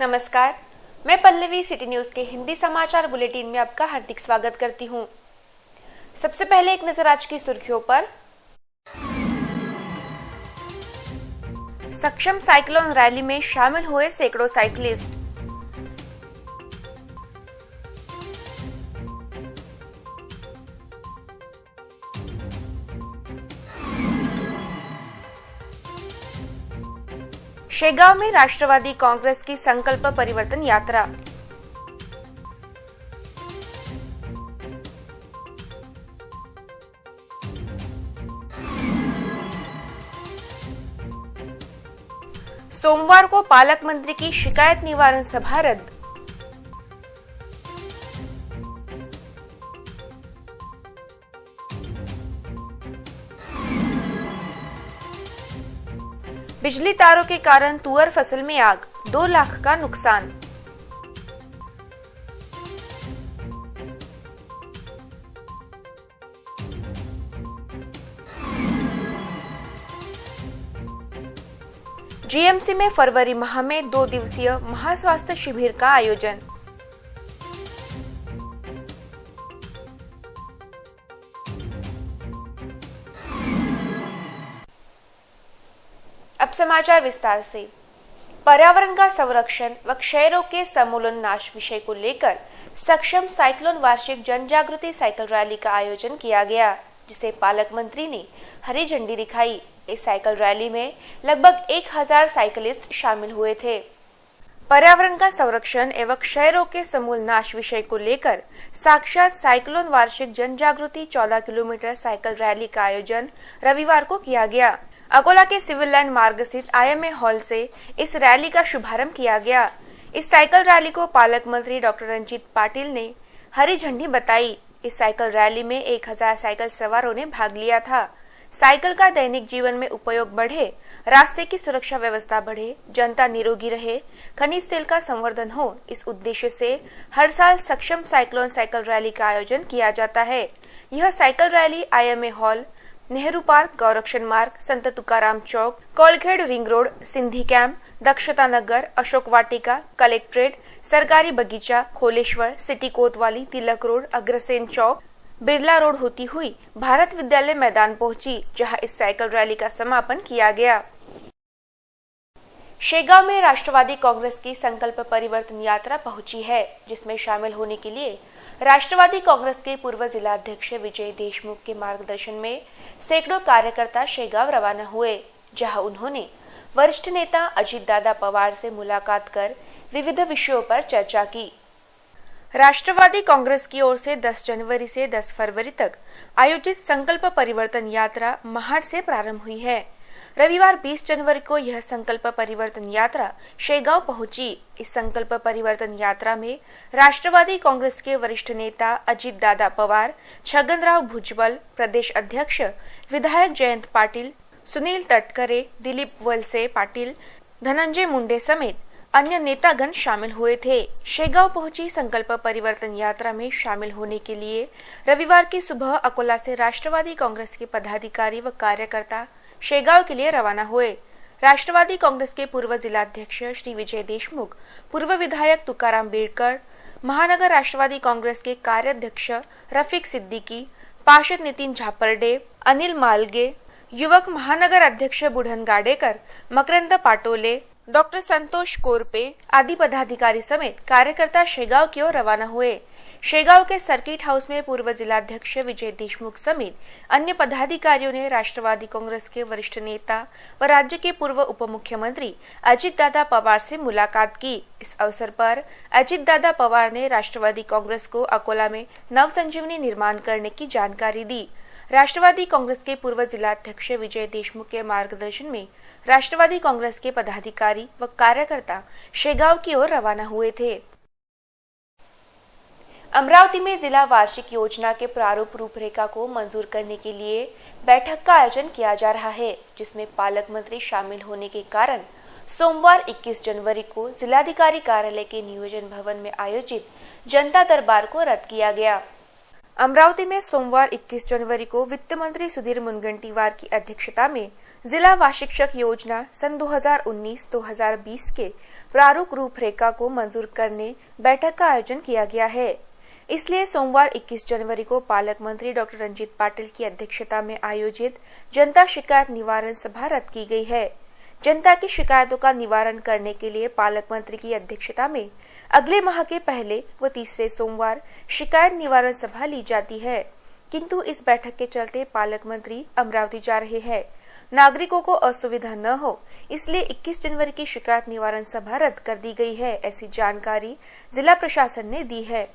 नमस्कार, मैं Pallavi city news के हिंदी समाचार बुलेटिन में आपका हार्दिक स्वागत करती हूं। सबसे पहले एक नजर आज की सुर्खियों पर। सक्षम साइक्लोन रैली में शामिल हुए सैकड़ों साइकिलिस्ट। शेगांव में राष्ट्रवादी कांग्रेस की संकल्प परिवर्तन यात्रा। सोमवार को पालक मंत्री की शिकायत निवारण सभा रद्द। बिजली तारों के कारण तुअर फसल में आग, 2 लाख का नुकसान। जीएमसी में फरवरी माह में 2 दिवसीय महास्वास्थ्य शिविर का आयोजन। अब समाचार विस्तार से। पर्यावरण का संरक्षण व क्षय रोग के समूलन नाश विषय को लेकर सक्षम साइक्लोन वार्षिक जन जागृति साइकिल रैली का आयोजन किया गया, जिसे पालक मंत्री ने हरी झंडी दिखाई। इस साइकिल रैली में लगभग 1000 साइकिलिस्ट शामिल हुए थे। पर्यावरण का संरक्षण एवं क्षय रोग के समूल नाश विषय को लेकर साक्षात साइक्लोन वार्षिक जन जागृति 14 किलोमीटर साइकिल रैली का आयोजन रविवार को किया गया। अकोला के सिविल लाइन मार्ग स्थित IMA हॉल से इस रैली का शुभारंभ किया गया। इस साइकिल रैली को पालक मंत्री डॉक्टर रंजीत पाटिल ने हरी झंडी बताई। इस साइकिल रैली में 1000 साइकिल सवारों ने भाग लिया था। साइकिल का दैनिक जीवन में उपयोग बढ़े, रास्ते की सुरक्षा व्यवस्था बढ़े, जनता निरोगी रहे, खनिज तेल का संवर्धन हो, इस उद्देश्य से हर साल सक्षम साइक्लोन साइकिल रैली का आयोजन किया जाता है। यह cycle rally IMA hall, Nehru park, Gaurakshan Marg, Sant Tukaram Chowk, Kolkhed ring road, Sindhi camp, Dakshata Nagar, Ashok Vatika, collectorate, सरकारी बगीचा, खोलेश्वर, सिटी कोतवाली, तिलक रोड, अग्रसेन चौक, बिरला रोड होती हुई भारत विद्यालय मैदान पहुंची, जहां इस साइकिल रैली का समापन किया गया। शेगांव में राष्ट्रवादी कांग्रेस की संकल्प परिवर्तन यात्रा पहुंची है, जिसमें शामिल होने के लिए राष्ट्रवादी कांग्रेस के पूर्व जिलाध्यक्ष विजय देशमुख के मार्गदर्शन में सैकड़ों कार्यकर्ता शेगांव रवाना हुए, जहां उन्होंने वरिष्ठ नेता अजित दादा पवार से मुलाकात कर विविध विषयों पर चर्चा की। राष्ट्रवादी कांग्रेस की ओर से 10 जनवरी से 10 फरवरी तक आयोजित संकल्प परिवर्तन यात्रा महाड़ से प्रारंभ हुई है। रविवार 20 जनवरी को यह संकल्प परिवर्तन यात्रा शेगांव पहुंची। इस संकल्प परिवर्तन यात्रा में राष्ट्रवादी कांग्रेस के वरिष्ठ नेता अजित दादा पवार, छगनराव भुजबल, प्रदेश अध्यक्ष विधायक जयंत पाटिल, सुनील तटकरे, दिलीप वलसे पाटिल, धनंजय मुंडे समेत अन्य नेतागण शामिल हुए थे। शेगांव पहुंची संकल्प परिवर्तन यात्रा में शामिल होने के लिए रविवार की सुबह अकोला से राष्ट्रवादी कांग्रेस के पदाधिकारी व कार्यकर्ता शेगांव के लिए रवाना हुए। राष्ट्रवादी कांग्रेस के पूर्व जिलाध्यक्ष श्री विजय देशमुख, पूर्व विधायक तुकाराम बेड़कर, महानगर राष्ट्रवादी कांग्रेस के कार्याध्यक्ष रफीक सिद्दीकी, पार्षद नितिन झापरडे, अनिल मालगे, युवक महानगर अध्यक्ष बुढ़न गाडेकर, मकरंद पाटोले, डॉक्टर संतोष कोरपे आदि पदाधिकारी समेत कार्यकर्ता शेगांव की ओर रवाना हुए। शेगांव के सर्किट हाउस में पूर्व जिलाध्यक्ष विजय देशमुख समेत अन्य पदाधिकारियों ने राष्ट्रवादी कांग्रेस के वरिष्ठ नेता व राज्य के पूर्व उप मुख्यमंत्री अजित दादा पवार से मुलाकात की। इस अवसर पर अजित दादा पवार ने राष्ट्रवादी कांग्रेस को अकोला में नव संजीवनी निर्माण करने की जानकारी दी। राष्ट्रवादी कांग्रेस के पूर्व जिलाध्यक्ष विजय देशमुख के मार्गदर्शन में राष्ट्रवादी कांग्रेस के पदाधिकारी व कार्यकर्ता शेगांव की ओर रवाना हुए थे। अमरावती में जिला वार्षिक योजना के प्रारूप रूपरेखा को मंजूर करने के लिए बैठक का आयोजन किया जा रहा है, जिसमें पालक मंत्री शामिल होने के कारण सोमवार 21 जनवरी को जिलाधिकारी कार्यालय के नियोजन भवन में आयोजित जनता दरबार को रद्द किया गया। अमरावती में सोमवार 21 जनवरी को वित्त मंत्री सुधीर मुनगंटीवार की अध्यक्षता में जिला वार्षिक योजना सन 2019-2020 के प्रारूप रूपरेखा को मंजूर करने बैठक का आयोजन किया गया है। इसलिए सोमवार 21 जनवरी को पालक मंत्री डॉक्टर रंजीत पाटिल की अध्यक्षता में आयोजित जनता शिकायत निवारण सभा रद्द की गई है। जनता की शिकायतों का निवारण करने के लिए पालक मंत्री की अध्यक्षता में अगले माह के पहले व तीसरे सोमवार शिकायत निवारण सभा ली जाती है, किंतु इस बैठक के चलते पालक मंत्री अमरावती जा रहे हैं। नागरिकों को असुविधा न हो इसलिए 21 जनवरी की शिकायत निवारण सभा रद्द कर दी गई है, ऐसी जानकारी जिला प्रशासन ने दी है।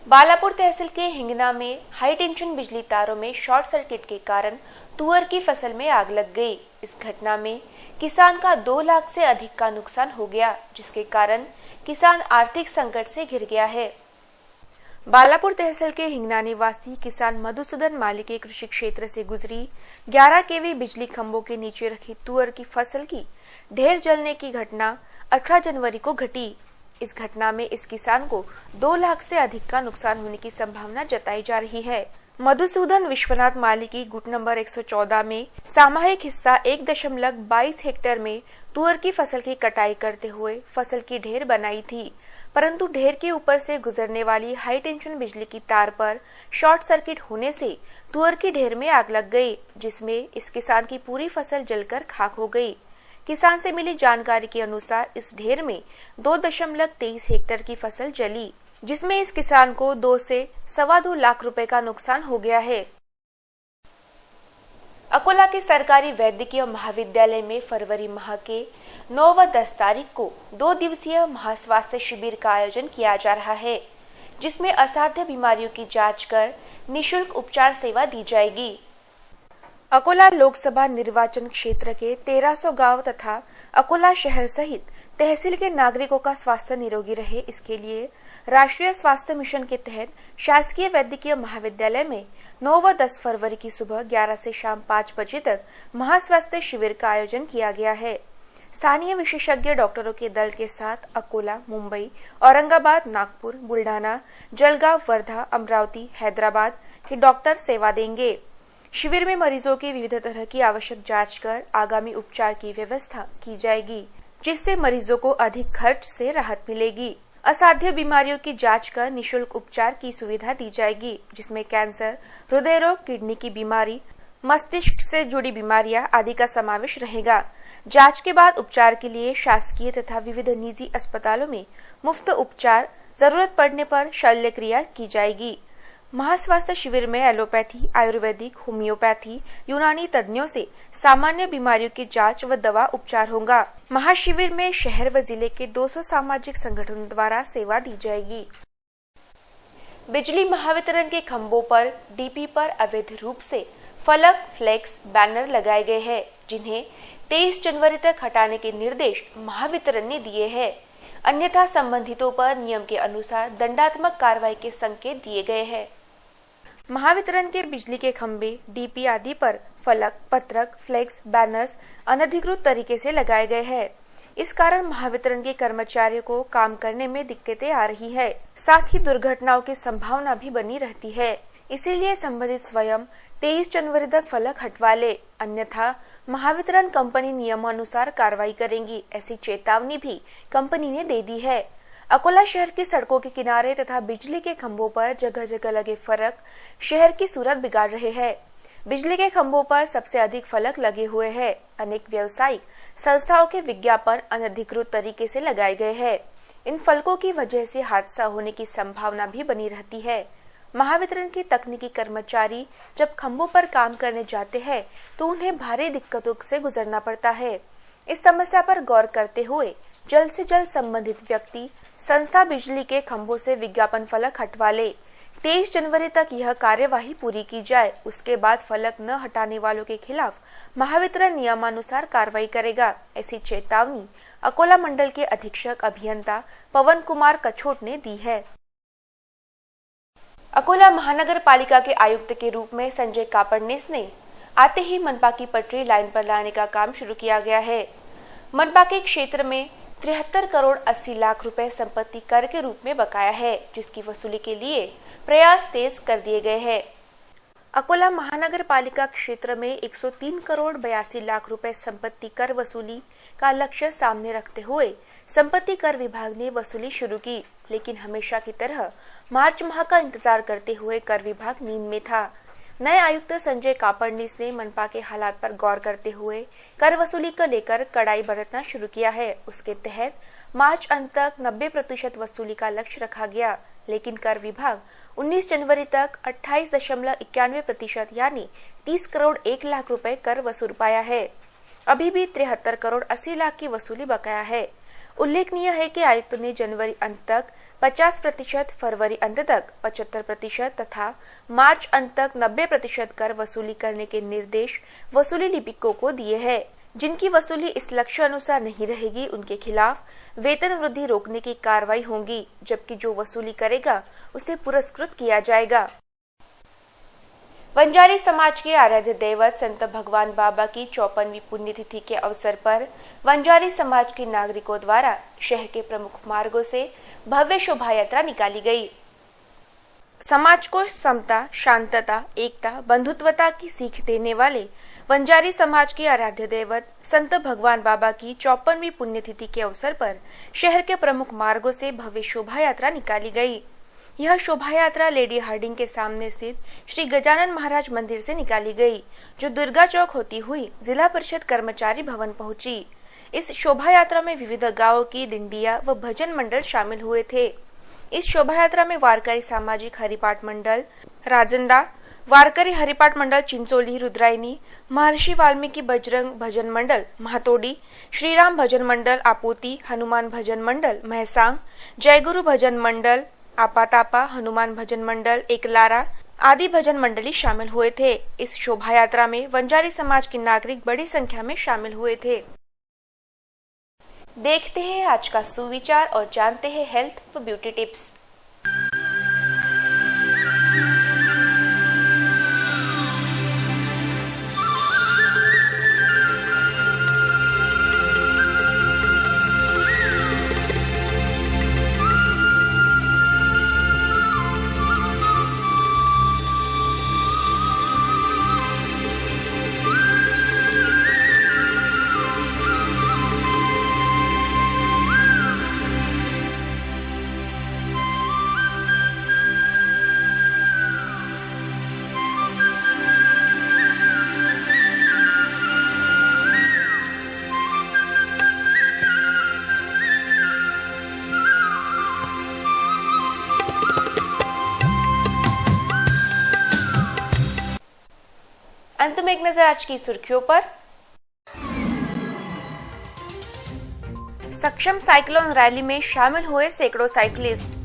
बालापुर तहसील के हिंगना में हाई टेंशन बिजली तारों में शॉर्ट सर्किट के कारण तुअर की फसल में आग लग गई। इस घटना में किसान का 2 लाख से अधिक का नुकसान हो गया, जिसके कारण किसान आर्थिक संकट से घिर गया है। बालापुर तहसील के हिंगना निवासी किसान मधुसूदन माली के कृषि क्षेत्र से गुजरी 11 केवी बिजली खंभों के नीचे रखी तुअर की फसल की ढेर जलने की घटना 18 जनवरी को घटी। इस घटना में इस किसान को 2 लाख से अधिक का नुकसान होने की संभावना जताई जा रही है। मधुसूदन विश्वनाथ माली की गुट नंबर 114 में सामूहिक हिस्सा 1.22 हेक्टेयर में तुअर की फसल की कटाई करते हुए फसल की ढेर बनाई थी, परंतु ढेर के ऊपर से गुजरने वाली हाई टेंशन बिजली की तार पर शॉर्ट सर्किट होने से तुअर की ढेर में आग लग गई, जिसमें इस किसान की पूरी फसल जलकर खाक हो गई। किसान से मिली जानकारी के अनुसार इस ढेर में 2.23 हेक्टेयर की फसल जली, जिसमें इस किसान को 2 से 2.25 लाख रुपए का नुकसान हो गया है। अकोला के सरकारी वैद्यकीय महाविद्यालय में फरवरी माह के 9 व 10 तारीख को 2 दिवसीय महास्वास्थ्य शिविर का आयोजन किया जा रहा है, जिसमें असाध्य बीमारियों की जांच कर निःशुल्क उपचार सेवा दी जाएगी। अकोला लोकसभा निर्वाचन क्षेत्र के 1300 गांव तथा अकोला शहर सहित तहसील के नागरिकों का स्वास्थ्य निरोगी रहे, इसके लिए राष्ट्रीय स्वास्थ्य मिशन के तहत शासकीय वैद्यकीय महाविद्यालय में 9 व 10 फरवरी की सुबह 11 से शाम 5 बजे तक महास्वास्थ्य शिविर का आयोजन किया गया है। स्थानीय विशेषज्ञ डॉक्टरों के दल के साथ अकोला, मुंबई, औरंगाबाद, नागपुर, बुल्ढाना, जलगांव, वर्धा, अमरावती, हैदराबाद के डॉक्टर सेवा देंगे। शिविर में मरीजों की विविध तरह की आवश्यक जांच कर आगामी उपचार की व्यवस्था की जाएगी, जिससे मरीजों को अधिक खर्च से राहत मिलेगी। असाध्य बीमारियों की जांच कर निःशुल्क उपचार की सुविधा दी जाएगी, जिसमें कैंसर, हृदय रोग, किडनी की बीमारी, मस्तिष्क से जुड़ी बीमारियां आदि का समावेश रहेगा। जांच के बाद उपचार के लिए शासकीय तथा विविध निजी अस्पतालों में मुफ्त उपचार, जरूरत पड़ने पर शल्य क्रिया की जाएगी। महास्वास्थ्य शिविर में एलोपैथी, आयुर्वेदिक, होम्योपैथी, यूनानी तज्ञों से सामान्य बीमारियों की जांच व दवा उपचार होगा। महाशिविर में शहर व जिले के 200 सामाजिक संगठनों द्वारा सेवा दी जाएगी। बिजली महावितरण के खंभों पर डीपी पर अवैध रूप से फलक, फ्लेक्स, बैनर लगाए गए हैं, जिन्हें 23 जनवरी तक हटाने के निर्देश महावितरण ने दिए हैं। अन्यथा संबंधितों पर नियम के अनुसार दंडात्मक कार्रवाई के संकेत दिए गए हैं। महावितरण के बिजली के खंभे, डीपी आदि पर फलक, पत्रक, फ्लेक्स, बैनर्स अनधिकृत तरीके से लगाए गए हैं। इस कारण महावितरण के कर्मचारियों को काम करने में दिक्कतें आ रही है, साथ ही दुर्घटनाओं की संभावना भी बनी रहती है। इसीलिए संबंधित स्वयं 23 जनवरी तक फलक हटवा ले, अन्यथा महावितरण कंपनी नियमानुसार कार्रवाई करेंगी, ऐसी चेतावनी भी कंपनी ने दे दी है। अकोला शहर की सड़कों के किनारे तथा बिजली के खंभों पर जगह जगह लगे फलक शहर की सूरत बिगाड़ रहे हैं। बिजली के खंभों पर सबसे अधिक फलक लगे हुए हैं। अनेक व्यावसायिक संस्थाओं के विज्ञापन अनधिकृत तरीके से लगाए गए हैं। इन फलकों की वजह से हादसा होने की संभावना भी बनी रहती है। महावितरण के तकनीकी कर्मचारी जब खंभों पर काम करने जाते हैं तो उन्हें भारी दिक्कतों से गुजरना पड़ता है। इस समस्या पर गौर करते हुए जल्द से जल्द संबंधित व्यक्ति, संस्था बिजली के खंभों से विज्ञापन फलक हटवा ले। 23 जनवरी तक यह कार्यवाही पूरी की जाए। उसके बाद फलक न हटाने वालों के खिलाफ महावितरण नियमानुसार कार्रवाई करेगा, ऐसी चेतावनी अकोला मंडल के अधीक्षक अभियंता पवन कुमार कछोट ने दी है। अकोला महानगर पालिका के आयुक्त के रूप में संजय कापड़नेस ने आते ही मनपा की पटरी लाइन पर लाने का काम शुरू किया गया है। मनपा के क्षेत्र में 73 करोड़ 80 लाख रुपए संपत्ति कर के रूप में बकाया है, जिसकी वसूली के लिए प्रयास तेज कर दिए गए हैं। अकोला महानगर पालिका क्षेत्र में 103 करोड़ 82 लाख रुपए संपत्ति कर वसूली का लक्ष्य सामने रखते हुए संपत्ति कर विभाग ने वसूली शुरू की, लेकिन हमेशा की तरह मार्च माह का इंतजार करते हुए कर विभाग नींद में था। नए आयुक्त संजय कापड़नीस ने मनपा के हालात पर गौर करते हुए कर वसूली को लेकर कड़ाई बरतना शुरू किया है। उसके तहत मार्च अंत तक 90% वसूली का लक्ष्य रखा गया, लेकिन कर विभाग 19 जनवरी तक 28.91% यानी 30 करोड़ 1 लाख रुपए कर वसूल पाया है। अभी भी 73 करोड़ 80 लाख की वसूली बकाया है। उल्लेखनीय है कि आयुक्त ने जनवरी अंत तक 50%, फरवरी अंत तक 75% तथा मार्च अंत तक 90% कर वसूली करने के निर्देश वसूली लिपिकों को दिए हैं। जिनकी वसूली इस लक्ष्य अनुसार नहीं रहेगी, उनके खिलाफ वेतन वृद्धि रोकने की कार्रवाई होगी, जबकि जो वसूली करेगा उसे पुरस्कृत किया जाएगा। वंजारी समाज के आराध्य दैवत संत भगवान बाबा की 54वीं पुण्यतिथि के अवसर पर वंजारी समाज के नागरिकों द्वारा शहर के प्रमुख मार्गों से भव्य शोभा यात्रा निकाली गई। समाज को समता, शांतता, एकता, बंधुत्वता की सीख देने वाले वंजारी समाज के आराध्य दैवत संत भगवान बाबा की 54वीं पुण्यतिथि के अवसर पर शहर के प्रमुख मार्गों से भव्य शोभा यात्रा निकाली गई। यह शोभा यात्रा लेडी हार्डिंग के सामने स्थित श्री गजानन महाराज मंदिर से निकाली गई, जो दुर्गा चौक होती हुई जिला परिषद कर्मचारी भवन पहुंची। इस शोभा यात्रा में विविध गांवों की दिंडिया व भजन मंडल शामिल हुए थे। इस शोभा यात्रा में वारकरी सामाजिक हरिपाठ मंडल राजंदा, वारकरी हरिपाठ मंडल चिंचोली रुद्रायनी, महर्षि वाल्मीकि बजरंग भजन मंडल महातोडी, श्रीराम भजन मंडल आपोती, हनुमान भजन मंडल महसांग, जयगुरु भजन मंडल आपातापा, हनुमान भजन मंडल एकलारा आदि भजन मंडली शामिल हुए थे। इस शोभा यात्रा में वंजारी समाज के नागरिक बड़ी संख्या में शामिल हुए थे। देखते हैं आज का सुविचार और जानते हैं हेल्थ व ब्यूटी टिप्स। अंत में एक नजर आज की सुर्खियों पर। सक्षम साइक्लोन रैली में शामिल हुए सैकड़ों साइकिलिस्ट।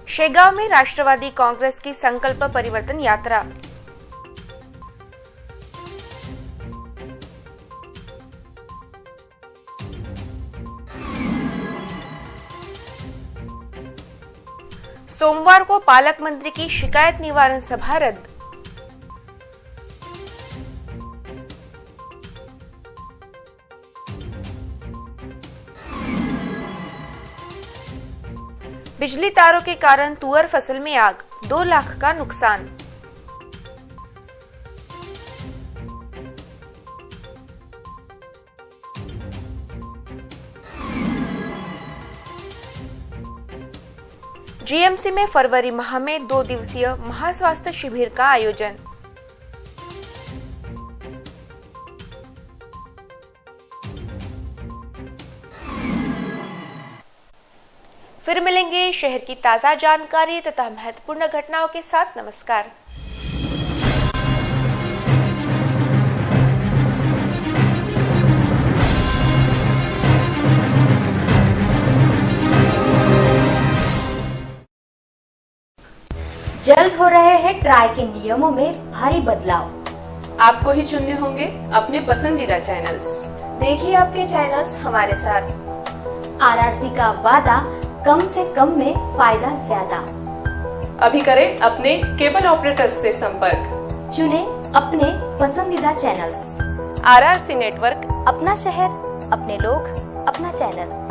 शेगांव में राष्ट्रवादी कांग्रेस की संकल्प परिवर्तन यात्रा। सोमवार को पालक मंत्री की शिकायत निवारण सभा रद्द। बिजली तारों के कारण तुअर फसल में आग, 2 लाख का नुकसान। जीएमसी में फरवरी माह में 2 दिवसीय महास्वास्थ्य शिविर का आयोजन। फिर मिलेंगे शहर की ताजा जानकारी तथा महत्वपूर्ण घटनाओं के साथ। नमस्कार। जल्द हो रहे हैं ट्राई के नियमों में भारी बदलाव। आपको ही चुनने होंगे अपने पसंदीदा चैनल्स। देखिए आपके चैनल्स हमारे साथ। आरआरसी का वादा, कम से कम में फायदा ज्यादा। अभी करें अपने केबल ऑपरेटर से संपर्क। चुने अपने पसंदीदा चैनल्स। आरआरसी नेटवर्क, अपना शहर, अपने लोग, अपना चैनल।